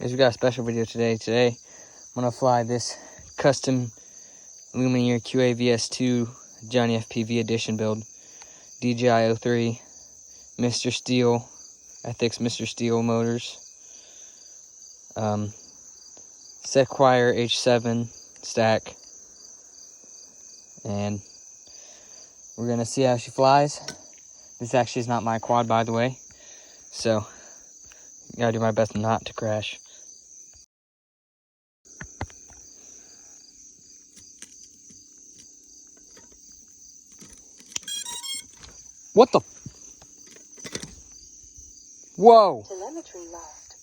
Guys, we got a special video today. Today, I'm going to fly this custom Lumineer QAVS2 Johnny FPV edition build. DJI 03, Mr. Steel, Ethics Mr. Steel motors. Sequire H7 stack. And we're going to see how she flies. This actually is not my quad, by the way. So, gotta do my best not to crash. What the? Whoa! Telemetry lost.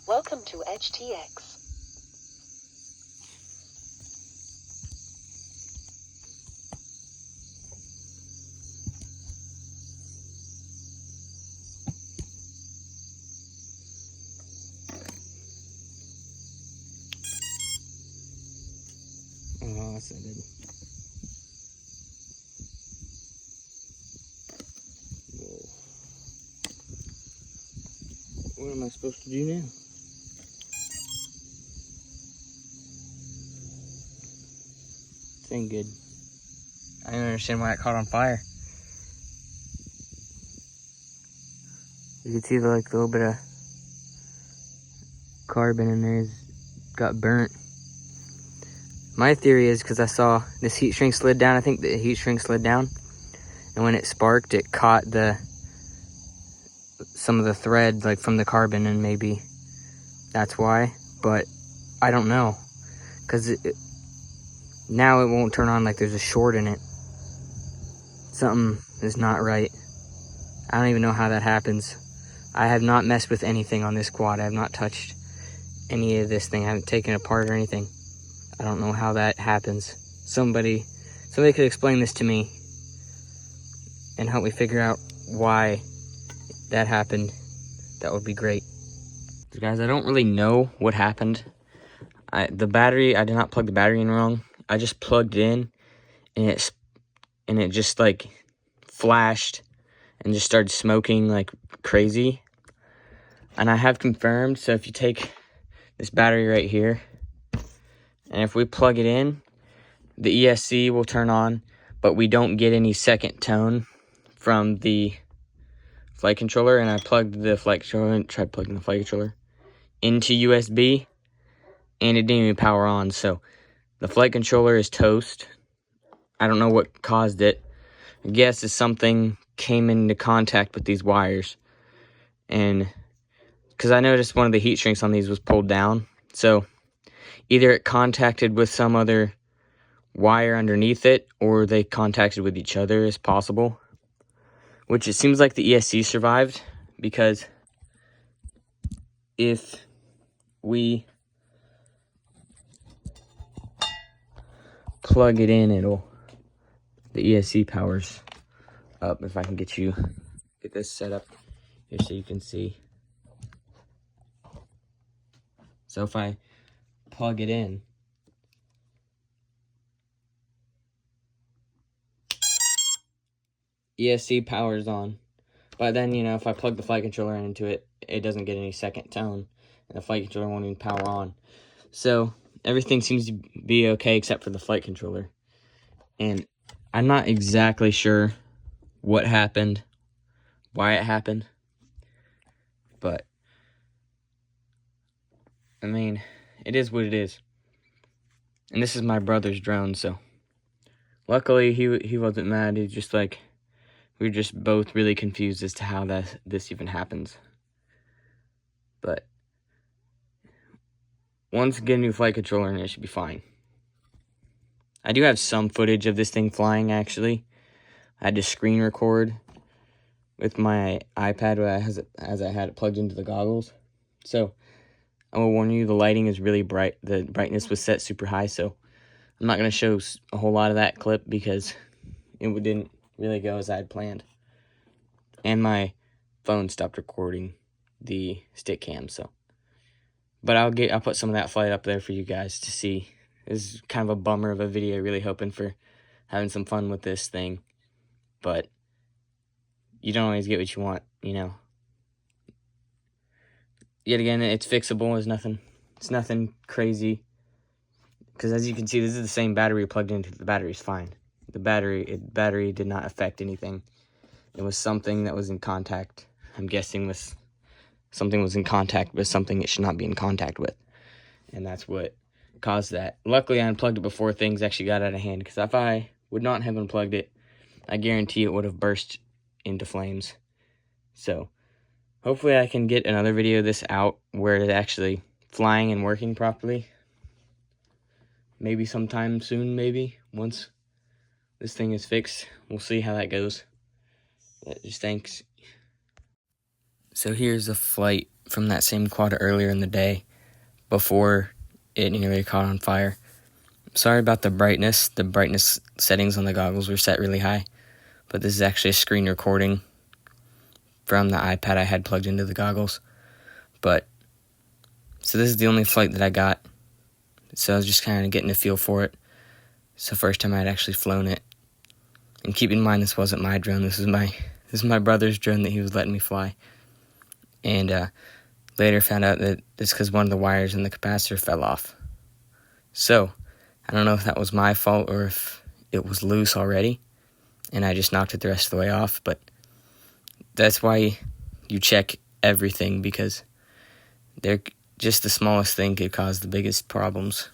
Welcome to HTX. Oh, that's not good. Whoa. What am I supposed to do now? This ain't good. I don't understand why it caught on fire. You can see the little bit of carbon in there got burnt. My theory is because I saw this heat shrink slid down. I think the heat shrink slid down, and when it sparked, it caught some of the thread from the carbon, and maybe that's why. But I don't know, because now it won't turn on like there's a short in it. Something is not right. I don't even know how that happens. I have not messed with anything on this quad. I have not touched any of this thing. I haven't taken it apart or anything. I don't know how that happens. Somebody could explain this to me and help me figure out why that happened. That would be great. So guys, I don't really know what happened. The battery, I did not plug the battery in wrong. I just plugged it in, and it just flashed and just started smoking like crazy. And I have confirmed, so if you take this battery right here, and if we plug it in, the ESC will turn on, but we don't get any second tone from the flight controller. And I plugged the flight controller and tried plugging the flight controller into USB, and it didn't even power on. So the flight controller is toast. I don't know what caused it. I guess it's something came into contact with these wires, and because I noticed one of the heat shrinks on these was pulled down, so either it contacted with some other wire underneath it, or they contacted with each other, is possible. Which it seems like the ESC survived, because if we plug it in, the ESC powers up. If I can get this set up here so you can see. So if I plug it in, ESC powers on. But then, if I plug the flight controller into it, it doesn't get any second tone, and the flight controller won't even power on. So everything seems to be okay except for the flight controller. And I'm not exactly sure what happened, why it happened, but I mean, it is what it is. And this is my brother's drone, so luckily he wasn't mad. He's just we were just both really confused as to how this even happens. But once I get a new flight controller, and it should be fine. I do have some footage of this thing flying, actually. I had to screen record with my iPad as I had it plugged into the goggles. So I will warn you, the lighting is really bright. The brightness was set super high, so I'm not going to show a whole lot of that clip because it didn't really go as I had planned. And my phone stopped recording the stick cam, so. But I'll put some of that flight up there for you guys to see. This is kind of a bummer of a video, really hoping for having some fun with this thing. But you don't always get what you want, you know. Yet again, it's fixable. It's nothing crazy. Because as you can see, this is the same battery plugged into. The battery's fine. The battery did not affect anything. It was something that was in contact. I'm guessing with something was in contact with something it should not be in contact with. And that's what caused that. Luckily, I unplugged it before things actually got out of hand. Because if I would not have unplugged it, I guarantee it would have burst into flames. So, hopefully I can get another video of this out where it's actually flying and working properly. Maybe sometime soon, maybe. Once this thing is fixed, we'll see how that goes. But just thanks. So here's a flight from that same quad earlier in the day before it nearly caught on fire. Sorry about the brightness. The brightness settings on the goggles were set really high. But this is actually a screen recording from the iPad I had plugged into the goggles. So this is the only flight that I got. So I was just kind of getting a feel for it. It's the first time I'd actually flown it. And keep in mind, this wasn't my drone. This is my brother's drone that he was letting me fly. And later found out that it's because one of the wires in the capacitor fell off. So I don't know if that was my fault or if it was loose already, and I just knocked it the rest of the way off. But that's why you check everything, because just the smallest thing could cause the biggest problems.